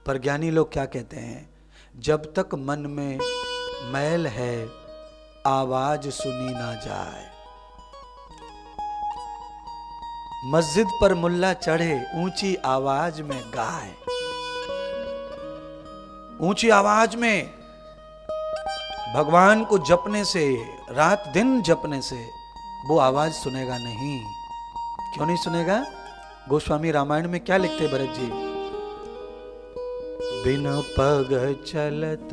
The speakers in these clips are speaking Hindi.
पर ज्ञानी लोग क्या कहते हैं, जब तक मन में मैल है आवाज सुनी ना जाए। मस्जिद पर मुल्ला चढ़े ऊंची आवाज में गाए, ऊंची आवाज में भगवान को जपने से, रात दिन जपने से वो आवाज सुनेगा नहीं। क्यों नहीं सुनेगा? गोस्वामी रामायण में क्या लिखते भरत जी? बिन पग चलत,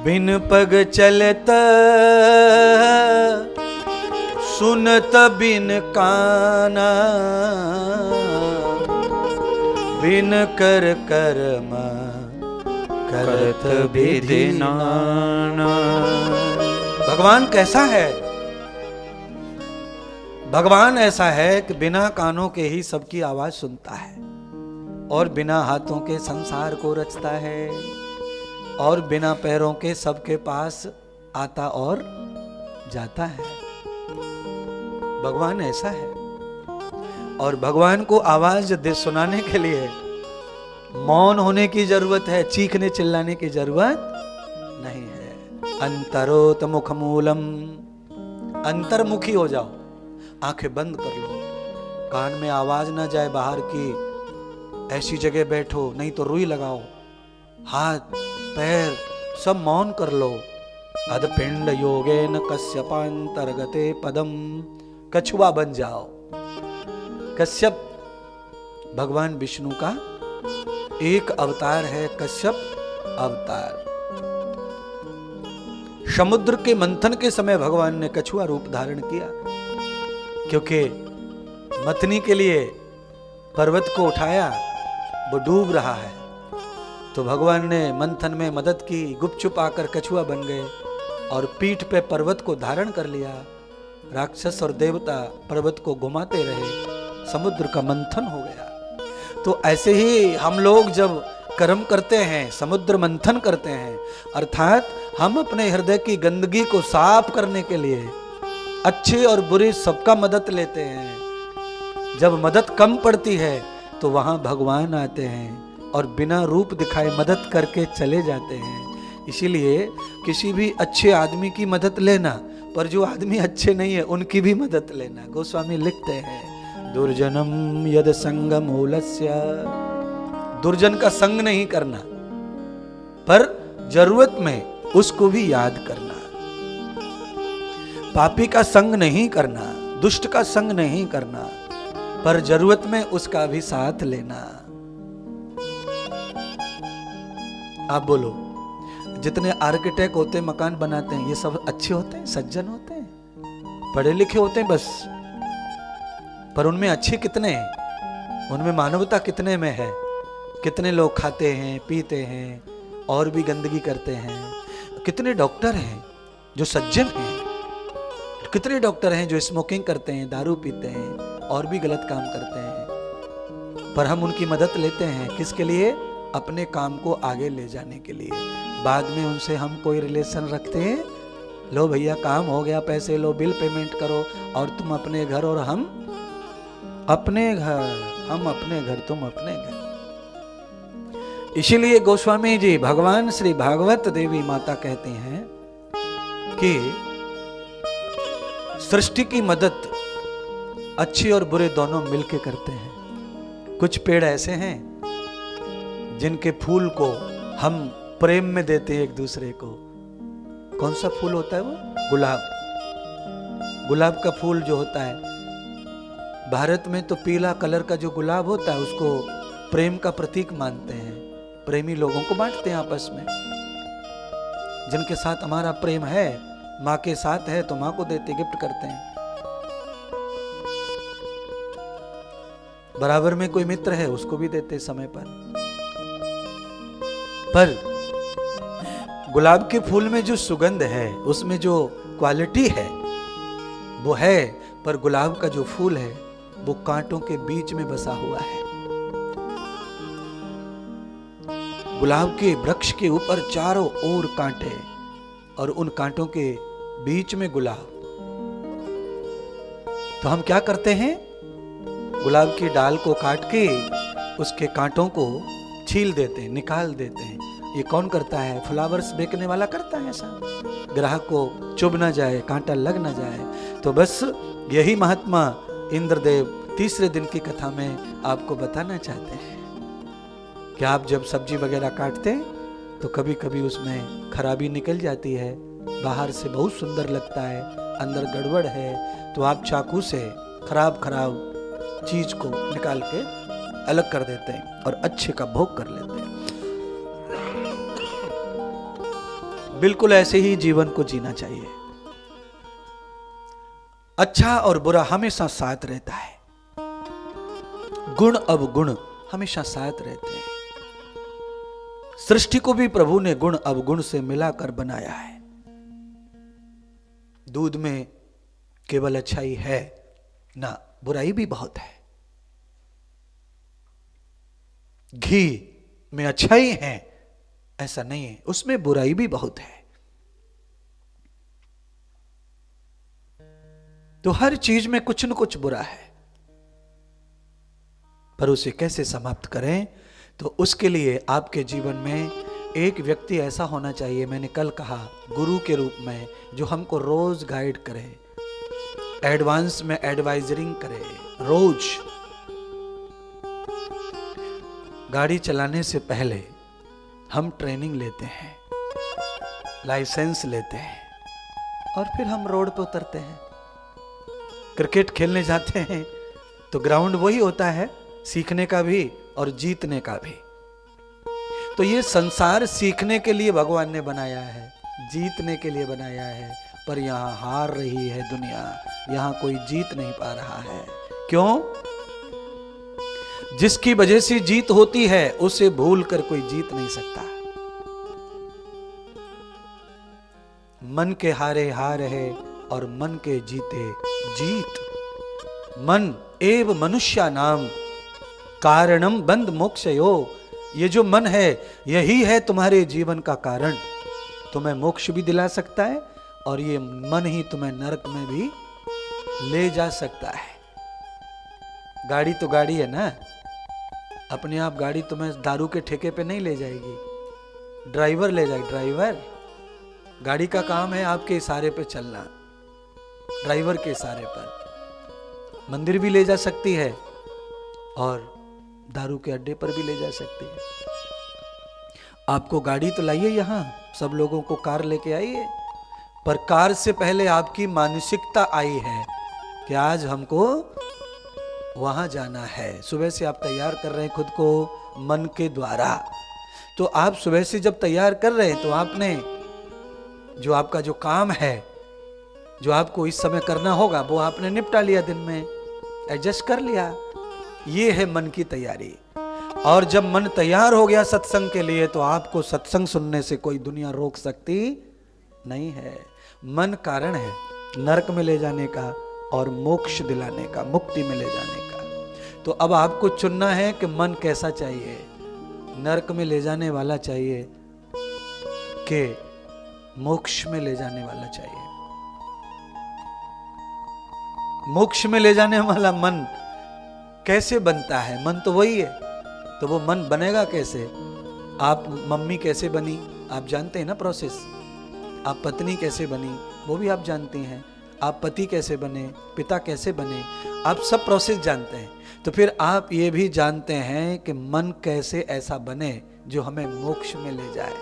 बिन पग चलत सुनत बिन काना, बिन कर कर्म करत विधि नाना। भगवान कैसा है? भगवान ऐसा है कि बिना कानों के ही सबकी आवाज सुनता है, और बिना हाथों के संसार को रचता है, और बिना पैरों के सबके पास आता और जाता है। भगवान ऐसा है। और भगवान को आवाज दे सुनाने के लिए मौन होने की जरूरत है, चीखने चिल्लाने की जरूरत नहीं है। अंतरोत मुख मूलम, अंतर्मुखी हो जाओ, आंखें बंद कर लो, कान में आवाज ना जाए बाहर की, ऐसी जगह बैठो, नहीं तो रुई लगाओ, हाथ पैर सब मौन कर लो। अधपिंड योगेन कश्यपांतर्गते पदम, कछुआ बन जाओ। कश्यप भगवान विष्णु का एक अवतार है, कश्यप अवतार। समुद्र के मंथन के समय भगवान ने कछुआ रूप धारण किया, क्योंकि मथनी के लिए पर्वत को उठाया, वो डूब रहा है, तो भगवान ने मंथन में मदद की, गुपचुप आकर कछुआ बन गए और पीठ पे पर्वत को धारण कर लिया। राक्षस और देवता पर्वत को घुमाते रहे, समुद्र का मंथन हो गया। तो ऐसे ही हम लोग जब कर्म करते हैं, समुद्र मंथन करते हैं, अर्थात हम अपने हृदय की गंदगी को साफ करने के लिए अच्छे और बुरे सबका मदद लेते हैं। जब मदद कम पड़ती है तो वहां भगवान आते हैं और बिना रूप दिखाए मदद करके चले जाते हैं। इसीलिए किसी भी अच्छे आदमी की मदद लेना, पर जो आदमी अच्छे नहीं है उनकी भी मदद लेना। गोस्वामी लिखते हैं, दुर्जनम यद संग मूलस्य, दुर्जन का संग नहीं करना, पर जरूरत में उसको भी याद करना। पापी का संग नहीं करना, दुष्ट का संग नहीं करना, पर जरूरत में उसका भी साथ लेना। आप बोलो, जितने आर्किटेक्ट होते हैं, मकान बनाते हैं, ये सब अच्छे होते हैं, सज्जन होते हैं, पढ़े लिखे होते हैं बस, पर उनमें अच्छे कितने हैं? उनमें मानवता कितने में है? कितने लोग खाते हैं, पीते हैं और भी गंदगी करते हैं? कितने डॉक्टर हैं जो सज्जन हैं? कितने डॉक्टर हैं जो स्मोकिंग करते हैं, दारू पीते हैं और भी गलत काम करते हैं? पर हम उनकी मदद लेते हैं, किसके लिए? अपने काम को आगे ले जाने के लिए। बाद में उनसे हम कोई रिलेशन रखते हैं? लो भैया काम हो गया, पैसे लो, बिल पेमेंट करो, और तुम अपने घर और हम अपने घर, हम अपने घर तुम अपने घर। इसीलिए गोस्वामी जी भगवान श्री भागवत देवी माता कहते हैं कि सृष्टि की मदद अच्छे और बुरे दोनों मिलके करते हैं। कुछ पेड़ ऐसे हैं जिनके फूल को हम प्रेम में देते हैं एक दूसरे को। कौन सा फूल होता है वो? गुलाब। गुलाब का फूल जो होता है, भारत में तो पीला कलर का जो गुलाब होता है उसको प्रेम का प्रतीक मानते हैं। प्रेमी लोगों को बांटते हैं आपस में। जिनके साथ हमारा प्रेम है, माँ के साथ है तो माँ को देते, गिफ्ट करते हैं। बराबर में कोई मित्र है उसको भी देते समय पर गुलाब के फूल में जो सुगंध है, उसमें जो क्वालिटी है वो है, पर गुलाब का जो फूल है वो कांटों के बीच में बसा हुआ है। गुलाब के वृक्ष के ऊपर चारों ओर कांटे और उन कांटों के बीच में गुलाब। तो हम क्या करते हैं? गुलाब की डाल को काट के उसके कांटों को छील देते हैं, निकाल देते हैं। ये कौन करता है? फ्लावर्स बेचने वाला करता है ऐसा, ग्राहक को चुभ ना जाए, कांटा लग ना जाए। तो बस यही महात्मा इंद्रदेव तीसरे दिन की कथा में आपको बताना चाहते हैं कि आप जब सब्जी वगैरह काटते हैं तो कभी कभी उसमें खराबी निकल जाती है, बाहर से बहुत सुंदर लगता है, अंदर गड़बड़ है, तो आप चाकू से खराब चीज को निकाल के अलग कर देते हैं और अच्छे का भोग कर लेते हैं। बिल्कुल ऐसे ही जीवन को जीना चाहिए। अच्छा और बुरा हमेशा साथ रहता है, गुण अवगुण हमेशा साथ रहते हैं। सृष्टि को भी प्रभु ने गुण अवगुण से मिलाकर बनाया है। दूध में केवल अच्छाई है ना, बुराई भी बहुत है। घी में अच्छाई है ऐसा नहीं है, उसमें बुराई भी बहुत है। तो हर चीज में कुछ न कुछ बुरा है, पर उसे कैसे समाप्त करें? तो उसके लिए आपके जीवन में एक व्यक्ति ऐसा होना चाहिए, मैंने कल कहा, गुरु के रूप में, जो हमको रोज गाइड करे, एडवांस में एडवाइजरिंग करे। रोज गाड़ी चलाने से पहले हम ट्रेनिंग लेते हैं, लाइसेंस लेते हैं, और फिर हम रोड पे उतरते हैं। क्रिकेट खेलने जाते हैं तो ग्राउंड वही होता है, सीखने का भी और जीतने का भी। तो ये संसार सीखने के लिए भगवान ने बनाया है, जीतने के लिए बनाया है, पर यहां हार रही है दुनिया, यहां कोई जीत नहीं पा रहा है। क्यों? जिसकी वजह से जीत होती है उसे भूल कर कोई जीत नहीं सकता। मन के हारे हार है और मन के जीते जीत। मन एव मनुष्य नाम कारणम बंध मोक्षयो। ये जो मन है यही है तुम्हारे जीवन का कारण, तुम्हें मोक्ष भी दिला सकता है और ये मन ही तुम्हें नरक में भी ले जा सकता है। गाड़ी तो गाड़ी है ना, अपने आप गाड़ी तुम्हें दारू के ठेके पे नहीं ले जाएगी, ड्राइवर ले जाएगा। ड्राइवर, गाड़ी का काम है आपके इशारे पे चलना, ड्राइवर के इशारे पर मंदिर भी ले जा सकती है और दारू के अड्डे पर भी ले जा सकती है। आपको गाड़ी तो लाइए, यहां सब लोगों को कार लेके आइए, पर कार से पहले आपकी मानसिकता आई है कि आज हमको वहां जाना है। सुबह से आप तैयार कर रहे हैं खुद को मन के द्वारा। तो आप सुबह से जब तैयार कर रहे हैं तो आपने जो आपका जो काम है, जो आपको इस समय करना होगा, वो आपने निपटा लिया, दिन में एडजस्ट कर लिया। ये है मन की तैयारी। और जब मन तैयार हो गया सत्संग के लिए, तो आपको सत्संग सुनने से कोई दुनिया रोक सकती नहीं है। मन कारण है नरक में ले जाने का और मोक्ष दिलाने का, मुक्ति में ले जाने का। तो अब आपको चुनना है कि मन कैसा चाहिए, नरक में ले जाने वाला चाहिए कि मोक्ष में ले जाने वाला चाहिए। मोक्ष में ले जाने वाला मन कैसे बनता है? मन तो वही है, तो वो मन बनेगा कैसे? आप मम्मी कैसे बनी आप जानते हैं ना प्रोसेस। आप पत्नी कैसे बनी वो भी आप जानते हैं। आप पति कैसे बने, पिता कैसे बने, आप सब प्रोसेस जानते हैं। तो फिर आप ये भी जानते हैं कि मन कैसे ऐसा बने जो हमें मोक्ष में ले जाए।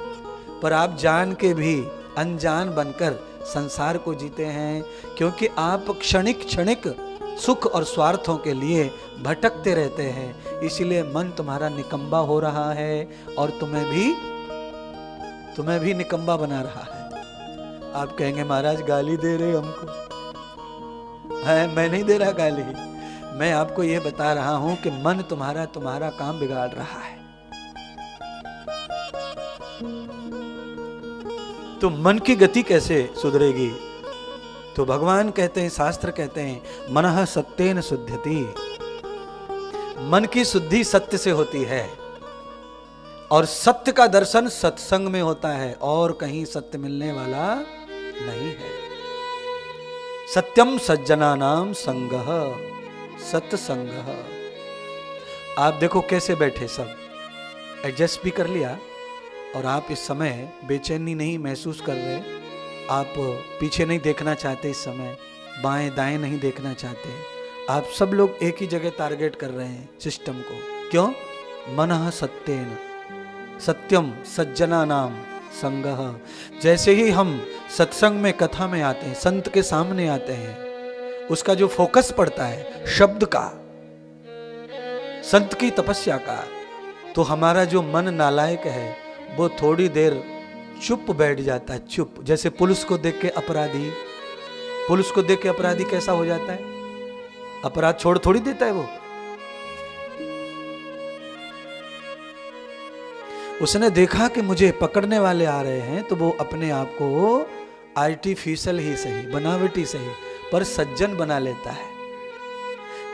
पर आप जान के भी अनजान बनकर संसार को जीते हैं, क्योंकि आप क्षणिक क्षणिक सुख और स्वार्थों के लिए भटकते रहते हैं। इसीलिए मन तुम्हारा निकम्बा हो रहा है और तुम्हें भी निकम्बा बना रहा है। आप कहेंगे महाराज गाली दे रहे हमको। है, मैं नहीं दे रहा गाली, मैं आपको यह बता रहा हूं कि मन तुम्हारा काम बिगाड़ रहा है। तो मन की गति कैसे सुधरेगी? तो भगवान कहते हैं, शास्त्र कहते हैं, मनः सत्येन शुध्यति। मन की शुद्धि सत्य से होती है और सत्य का दर्शन सत्संग में होता है, और कहीं सत्य मिलने वाला नहीं है। सत्यम सज्जनानाम संगः सत्संगः। आप देखो कैसे बैठे, सब एडजस्ट भी कर लिया, और आप इस समय बेचैनी नहीं महसूस कर रहे, आप पीछे नहीं देखना चाहते, इस समय बाएं दाएं नहीं देखना चाहते, आप सब लोग एक ही जगह टारगेट कर रहे हैं सिस्टम को। क्यों? मनः सत्येन सत्यम सज्जना नाम संगः। जैसे ही हम सत्संग में, कथा में आते हैं, संत के सामने आते हैं, उसका जो फोकस पड़ता है शब्द का, संत की तपस्या का, तो हमारा जो मन नालायक है वो थोड़ी देर चुप बैठ जाता है, चुप। जैसे पुलिस को देख के अपराधी, पुलिस को देख के अपराधी कैसा हो जाता है? अपराध छोड़ थोड़ी देता है वो। उसने देखा कि मुझे पकड़ने वाले आ रहे हैं, तो वो अपने आप को आर्टिफिशियल ही सही, बनावटी सही, पर सज्जन बना लेता है।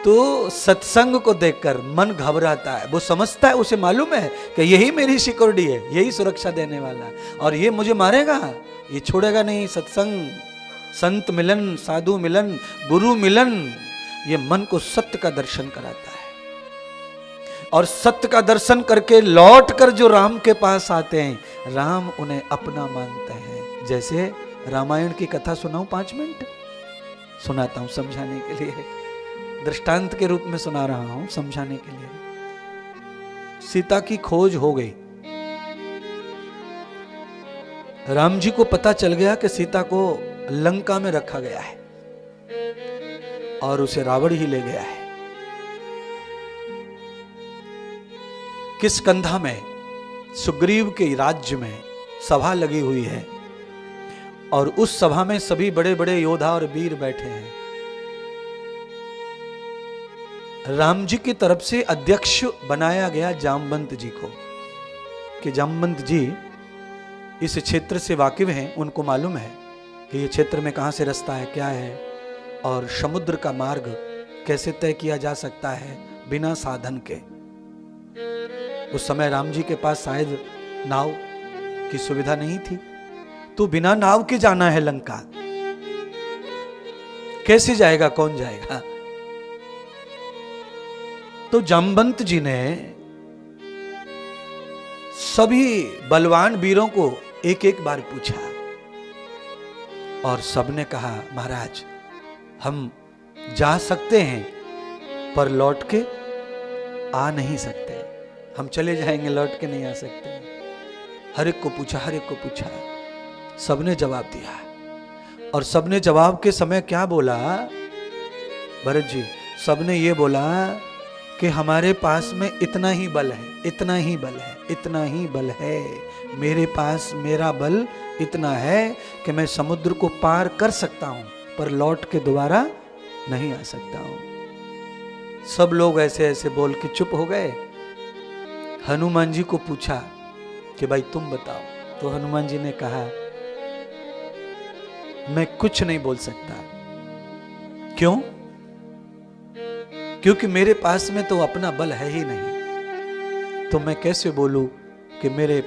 तो सत्संग को देखकर मन घबराता है, वो समझता है, उसे मालूम है कि यही मेरी सिक्योरिटी है, यही सुरक्षा देने वाला, और ये मुझे मारेगा, ये छोड़ेगा नहीं। सत्संग, संत मिलन, साधु मिलन, गुरु मिलन, ये मन को सत्य का दर्शन कराता है। और सत्य का दर्शन करके लौट कर जो राम के पास आते हैं, राम उन्हें अपना मानते हैं। जैसे रामायण की कथा सुनाऊं, 5 मिनट सुनाता हूं समझाने के लिए, दृष्टांत के रूप में सुना रहा हूं समझाने के लिए। सीता की खोज हो गई, राम जी को पता चल गया कि सीता को लंका में रखा गया है और उसे रावण ही ले गया है। किष्किंधा में सुग्रीव के राज्य में सभा लगी हुई है, और उस सभा में सभी बड़े बड़े योद्धा और वीर बैठे हैं। राम जी की तरफ से अध्यक्ष बनाया गया जामवंत जी को, कि जामवंत जी इस क्षेत्र से वाकिफ हैं, उनको मालूम है कि ये क्षेत्र में कहां से रास्ता है, क्या है, और समुद्र का मार्ग कैसे तय किया जा सकता है बिना साधन के। उस समय राम जी के पास शायद नाव की सुविधा नहीं थी, तो बिना नाव के जाना है लंका, कैसे जाएगा, कौन जाएगा? तो जामवंत जी ने सभी बलवान वीरों को एक एक बार पूछा, और सबने कहा महाराज हम जा सकते हैं पर लौट के आ नहीं सकते, हम चले जाएंगे लौट के नहीं आ सकते। हर एक को पूछा, हर एक को पूछा, सबने जवाब दिया। और सबने जवाब के समय क्या बोला भरत जी? सबने ये बोला कि हमारे पास में इतना ही बल है, इतना ही बल है, इतना ही बल है, मेरे पास मेरा बल इतना है कि मैं समुद्र को पार कर सकता हूं पर लौट के दोबारा नहीं आ सकता हूं। सब लोग ऐसे ऐसे बोल के चुप हो गए। हनुमान जी को पूछा कि भाई तुम बताओ, तो हनुमान जी ने कहा मैं कुछ नहीं बोल सकता। क्यों? क्योंकि मेरे पास में तो अपना बल है ही नहीं, तो मैं कैसे बोलूं कि मेरे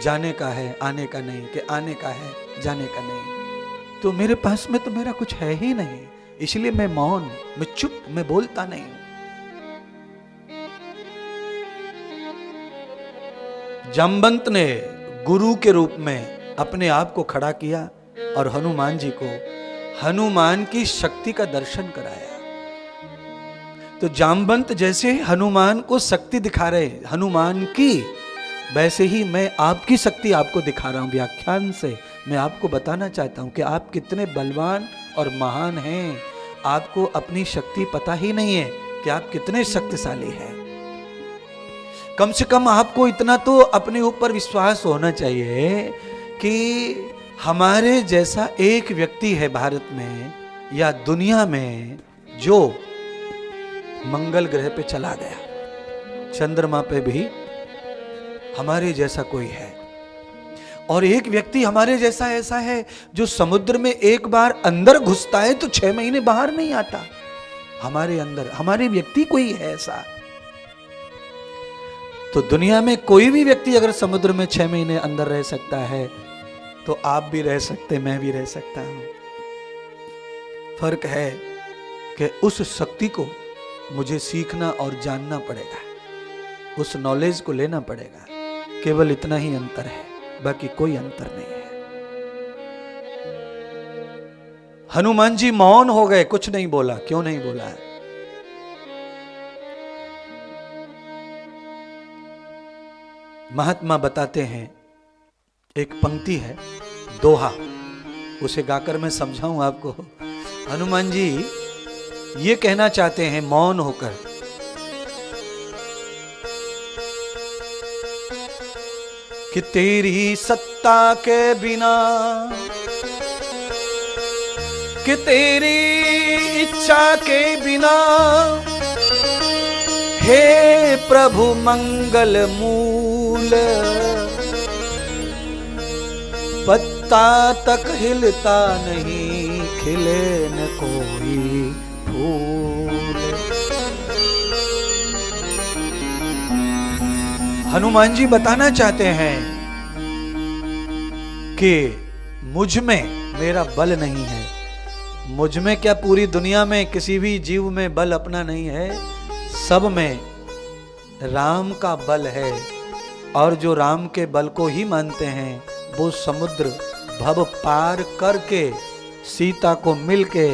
जाने का है आने का नहीं, कि आने का है जाने का नहीं। तो मेरे पास में तो मेरा कुछ है ही नहीं, इसलिए मैं मौन, मैं चुप, मैं बोलता नहीं हूं। जामवंत ने गुरु के रूप में अपने आप को खड़ा किया और हनुमान जी को हनुमान की शक्ति का दर्शन कराया। तो जामवंत जैसे हनुमान को शक्ति दिखा रहे हनुमान की, वैसे ही मैं आपकी शक्ति आपको दिखा रहा हूं। व्याख्यान से मैं आपको बताना चाहता हूं कि आप कितने बलवान और महान हैं। आपको अपनी शक्ति पता ही नहीं है कि आप कितने शक्तिशाली हैं। कम से कम आपको इतना तो अपने ऊपर विश्वास होना चाहिए कि हमारे जैसा एक व्यक्ति है भारत में या दुनिया में जो मंगल ग्रह पे चला गया, चंद्रमा पे भी हमारे जैसा कोई है, और एक व्यक्ति हमारे जैसा ऐसा है जो समुद्र में एक बार अंदर घुसता है तो 6 महीने बाहर नहीं आता। हमारे अंदर हमारे व्यक्ति कोई है ऐसा। तो दुनिया में कोई भी व्यक्ति अगर समुद्र में 6 महीने अंदर रह सकता है तो आप भी रह सकते, मैं भी रह सकता हूं। फर्क है कि उस शक्ति को मुझे सीखना और जानना पड़ेगा। उस नॉलेज को लेना पड़ेगा। केवल इतना ही अंतर है, बाकी कोई अंतर नहीं है। हनुमान जी मौन हो गए, कुछ नहीं बोला। क्यों नहीं बोला है? महात्मा बताते हैं, एक पंक्ति है, दोहा, उसे गाकर मैं समझाऊं आपको। हनुमान जी ये कहना चाहते हैं मौन होकर, कि तेरी सत्ता के बिना, कि तेरी इच्छा के बिना, हे प्रभु मंगल मूल, पत्ता तक हिलता नहीं, खिले न कोई फूल। हनुमान जी बताना चाहते हैं कि मुझ में मेरा बल नहीं है। मुझ में क्या, पूरी दुनिया में किसी भी जीव में बल अपना नहीं है, सब में राम का बल है। और जो राम के बल को ही मानते हैं, वो समुद्र भव पार करके सीता को मिलके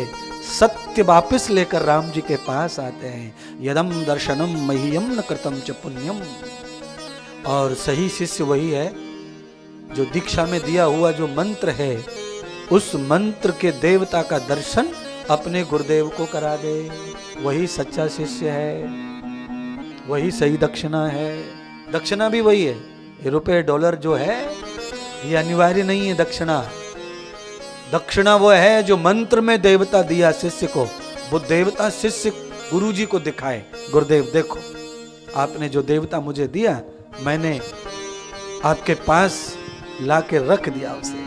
सत्य वापस लेकर राम जी के पास आते हैं। यदम दर्शनम मह्यम न कृतम च पुण्यम। और सही शिष्य वही है जो दीक्षा में दिया हुआ जो मंत्र है, उस मंत्र के देवता का दर्शन अपने गुरुदेव को करा दे, वही सच्चा शिष्य है, वही सही दक्षिणा है। दक्षिणा भी वही है। ये रुपए डॉलर जो है ये अनिवार्य नहीं है दक्षिणा। दक्षिणा वो है जो मंत्र में देवता दिया शिष्य को, वो देवता शिष्य गुरु जी को दिखाए, गुरुदेव देखो आपने जो देवता मुझे दिया, मैंने आपके पास लाके रख दिया उसे।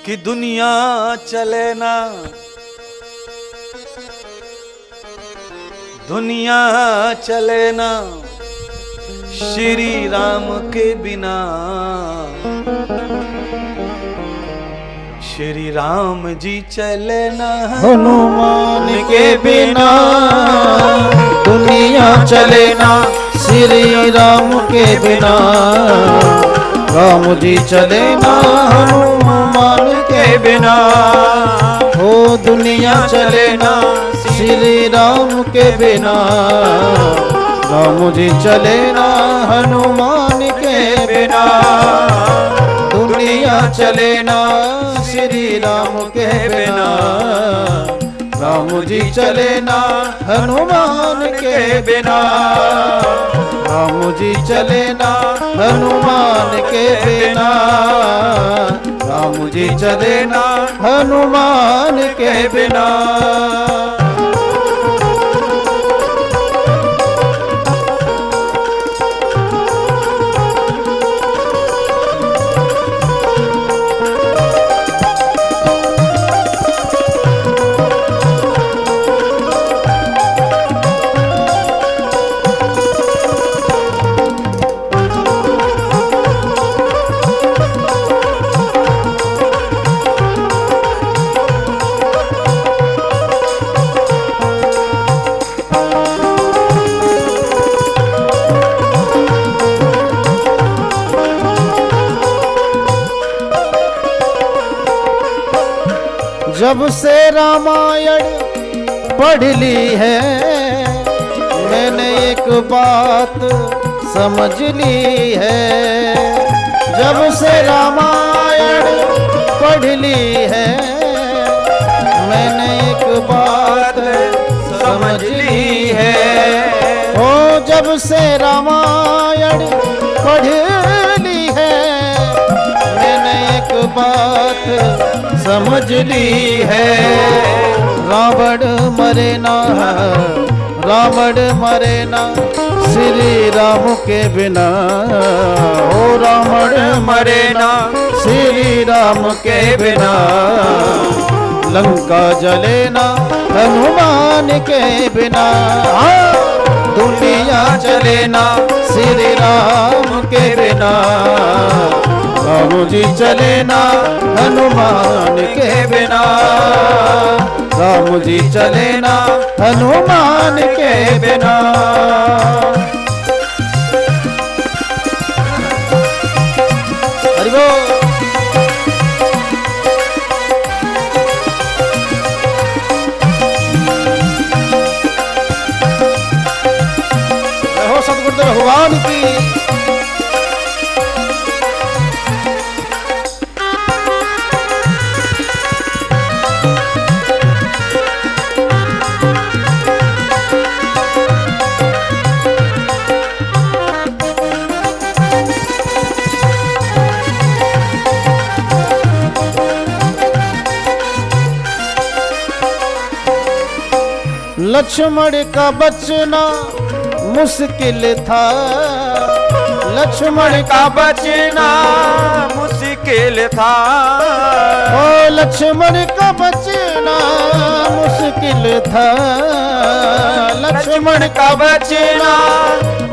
कि दुनिया चले ना, दुनिया चले ना श्री राम के बिना, श्री राम जी चले ना हनुमान के बिना, दुनिया चले ना श्री राम के बिना, राम जी चले ना हनुमान के बिना। हो दुनिया चले ना श्री राम के बिना, राम जी चले ना हनुमान के बिना। दुनिया चले ना श्री राम के बिना, राम जी चले ना हनुमान के बिना। राम जी चले ना हनुमान के बिना, राम जी चले ना हनुमान के बिना। जब से रामायण पढ़ ली है, मैंने एक बात समझ ली है। जब से रामायण पढ़ ली है, मैंने एक बात समझ ली है। ओ जब से रामायण पढ़ ली है, मैंने एक बात समझ ली है। रावण मरे ना, रावण मरे ना श्री राम के बिना। ओ रावण मरे ना श्री राम के बिना। लंका जले ना हनुमान के बिना। दुनिया चले ना श्री राम के बिना, राम जी चले ना हनुमान के बिना, राम जी चले ना हनुमान के बिना। हरि बोल। हो सतगुरुदेव भगवान की। लक्ष्मण का बचना मुश्किल था, लक्ष्मण का बचना मुश्किल था। ओ लक्ष्मण का बचना मुश्किल था, लक्ष्मण का बचना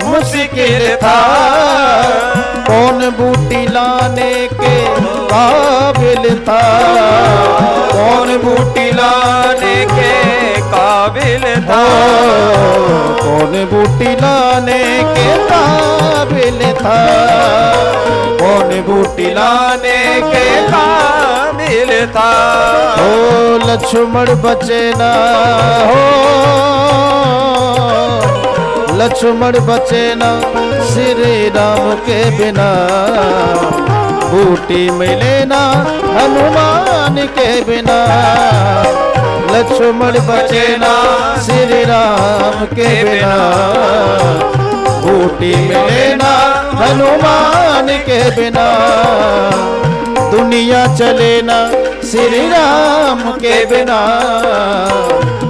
मुश्किल था। कौन बूटी लाने के काबिल था, कौन बूटी लाने के काबिल था, कौन बूटी लाने के काबिल था, कौन बूटी लाने के काबिल था। ओ लक्ष्मण बचे ना हो, लक्ष्मण बचे ना श्री राम के बिना, बूटी मिले ना हनुमान के बिना। लक्ष्मण बचे ना श्री राम के बिना, बूटी मिले ना हनुमान के बिना। दुनिया चले ना श्री राम के बिना,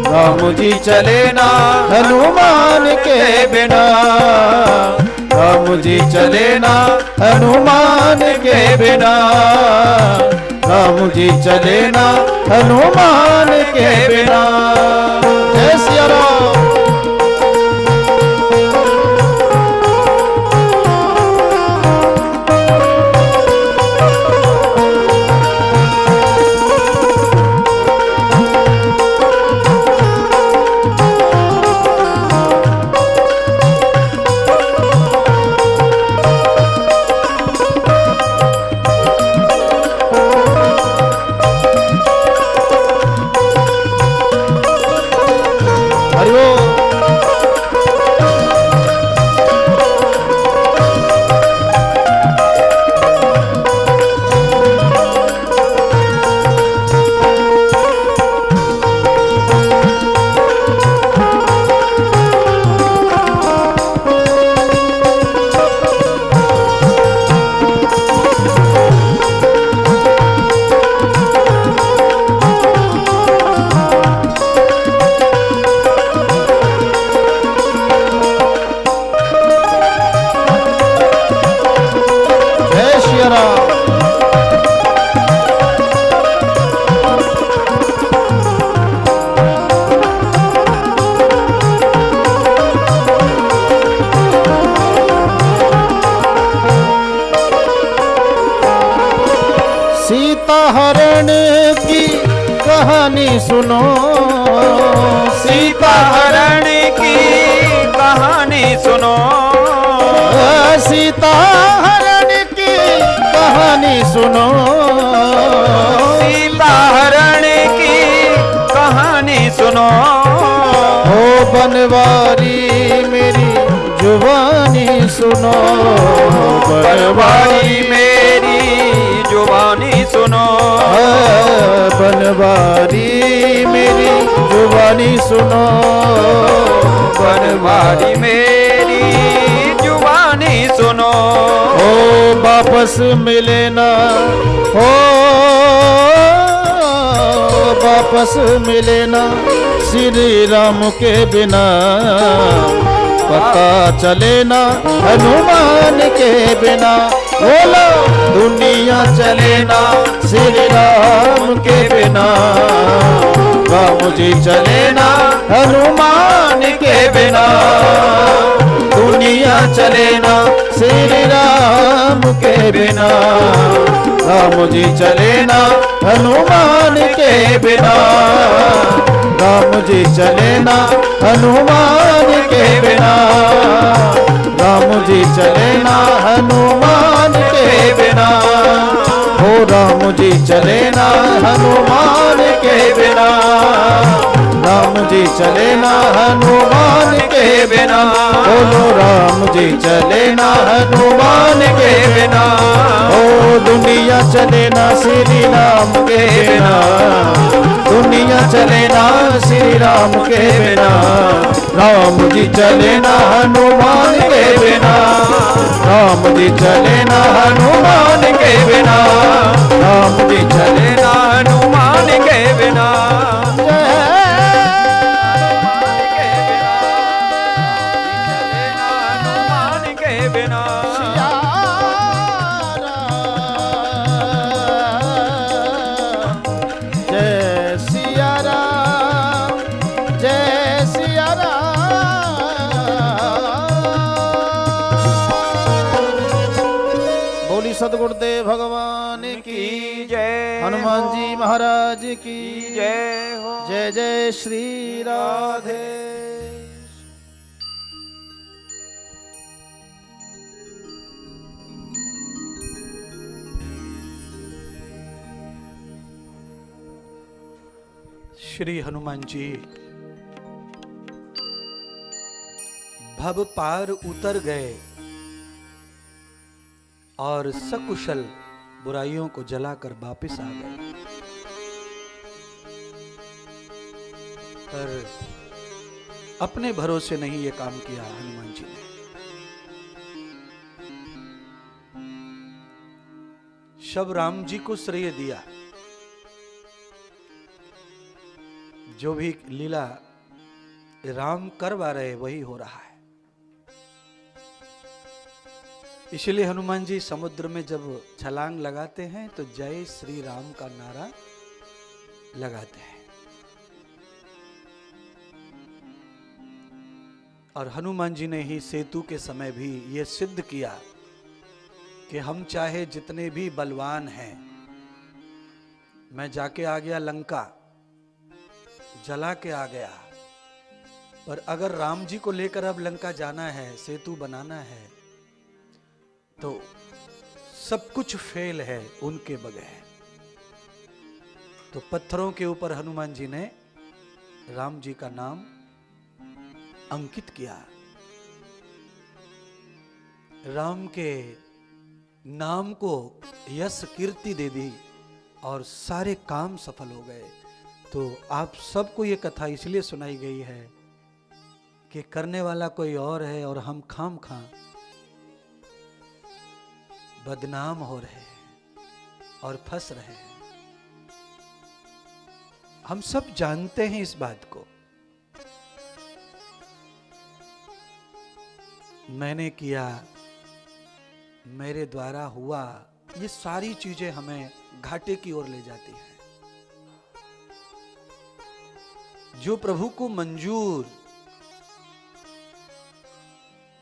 राम जी चले ना हनुमान के बिना, राम जी चले ना हनुमान के बिना, राम जी चले ना हनुमान के बिना। जय सिया राम। हरण की कहानी सुनो, सीता हरण की कहानी सुनो, सीता हरण की कहानी सुनो, सीता हरण की कहानी सुनो। हो बनवारी मेरी जुबानी सुनो, बनवारी मेरी जुबानी सुनो, बनवारी मेरी जुबानी सुनो, बनवारी मेरी जुबानी सुनो। ओ वापस मिले ना, ओ वापस मिले ना श्री राम के बिना, पता चले ना हनुमान के बिना। बोलो दुनिया चले ना श्री राम के बिना, राम जी चले ना हनुमान के बिना, दुनिया चले ना श्री राम के बिना, राम जी चले ना हनुमान के बिना, राम जी चले ना हनुमान के बिना, राम जी चले ना हनुमान के बिना, हो राम जी चले ना हनुमान के बिना, राम जी चले ना हनुमान के बिना, बोलो राम जी चले ना हनुमान के बिना, ओ दुनिया चले ना श्री राम के बिना, दुनिया चले ना श्री राम के बिना, राम जी चले ना हनुमान के बिना, राम जी चले ना हनुमान के बिना, राम जी चले ना हनुमान के बिना, सदगुरुदेव भगवान की जय, हनुमान जी महाराज की जय हो। जय जय श्री राधे। श्री हनुमान जी भव पार उतर गए और सकुशल बुराइयों को जलाकर वापिस आ गए। पर अपने भरोसे नहीं ये काम किया हनुमान जी ने। शब राम जी को श्रेय दिया। जो भी लीला राम करवा रहे वही हो रहा है। इसलिए हनुमान जी समुद्र में जब छलांग लगाते हैं तो जय श्री राम का नारा लगाते हैं। और हनुमान जी ने ही सेतु के समय भी यह सिद्ध किया कि हम चाहे जितने भी बलवान हैं, मैं जाके आ गया लंका, जला के आ गया, पर अगर राम जी को लेकर अब लंका जाना है, सेतु बनाना है, तो सब कुछ फेल है उनके बगैर। तो पत्थरों के ऊपर हनुमान जी ने राम जी का नाम अंकित किया। राम के नाम को यश कीर्ति दे दी और सारे काम सफल हो गए। तो आप सबको ये कथा इसलिए सुनाई गई है कि करने वाला कोई और है और हम खाम खां बदनाम हो रहे हैं और फंस रहे हैं। हम सब जानते हैं इस बात को। मैंने किया, मेरे द्वारा हुआ, ये सारी चीजें हमें घाटे की ओर ले जाती हैं। जो प्रभु को मंजूर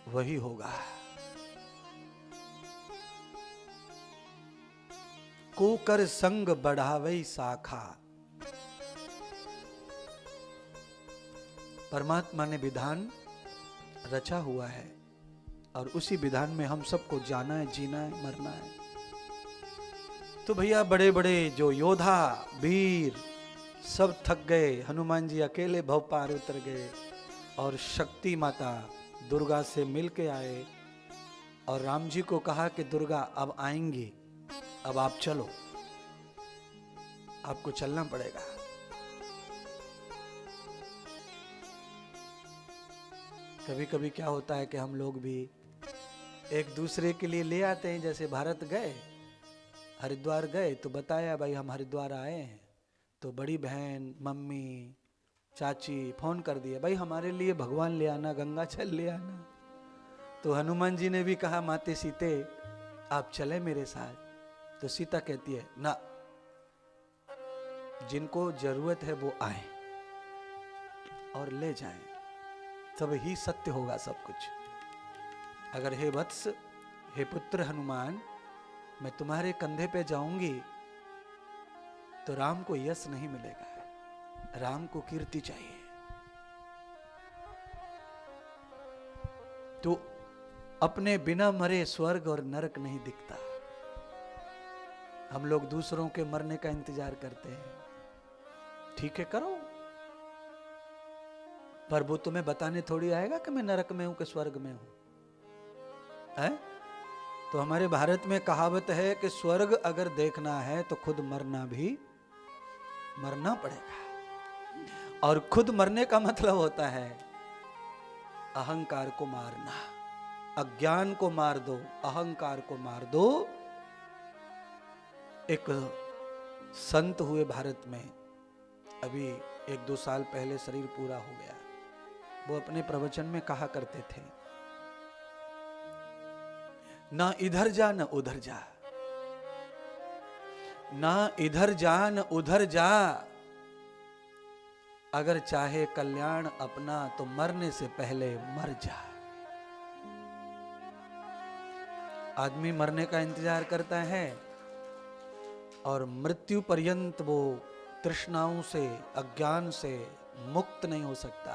वही होगा। को कर संग बढ़ावई शाखा। परमात्मा ने विधान रचा हुआ है और उसी विधान में हम सबको जाना है, जीना है, मरना है। तो भैया बड़े बड़े जो योद्धा वीर सब थक गए, हनुमान जी अकेले भव पार उतर गए और शक्ति माता दुर्गा से मिल के आए और राम जी को कहा कि दुर्गा अब आएंगी, अब आप चलो, आपको चलना पड़ेगा। कभी कभी क्या होता है कि हम लोग भी एक दूसरे के लिए ले आते हैं। जैसे भारत गए, हरिद्वार गए तो बताया भाई हम हरिद्वार आए हैं, तो बड़ी बहन, मम्मी, चाची फोन कर दिया भाई हमारे लिए भगवान ले आना, गंगा जल ले आना। तो हनुमान जी ने भी कहा माते सीते आप चले मेरे साथ। तो सीता कहती है ना, जिनको जरूरत है वो आए, और ले जाएं, तब ही सत्य होगा सब कुछ। अगर हे वत्स, हे पुत्र हनुमान, मैं तुम्हारे कंधे पे जाऊंगी तो राम को यश नहीं मिलेगा, राम को कीर्ति चाहिए। तो अपने बिना मरे स्वर्ग और नरक नहीं दिखता। हम लोग दूसरों के मरने का इंतजार करते हैं, ठीक है करो, पर वो तुम्हें बताने थोड़ी आएगा कि मैं नरक में हूं कि स्वर्ग में हूं, है? तो हमारे भारत में कहावत है कि स्वर्ग अगर देखना है तो खुद मरना पड़ेगा। और खुद मरने का मतलब होता है अहंकार को मारना। अज्ञान को मार दो, अहंकार को मार दो। एक संत हुए भारत में, अभी 1-2 साल पहले शरीर पूरा हो गया। वो अपने प्रवचन में कहा करते थे, ना इधर जा न उधर जा, ना इधर जा न उधर जा, अगर चाहे कल्याण अपना तो मरने से पहले मर जा। आदमी मरने का इंतजार करता है और मृत्यु पर्यंत वो तृष्णाओं से, अज्ञान से मुक्त नहीं हो सकता।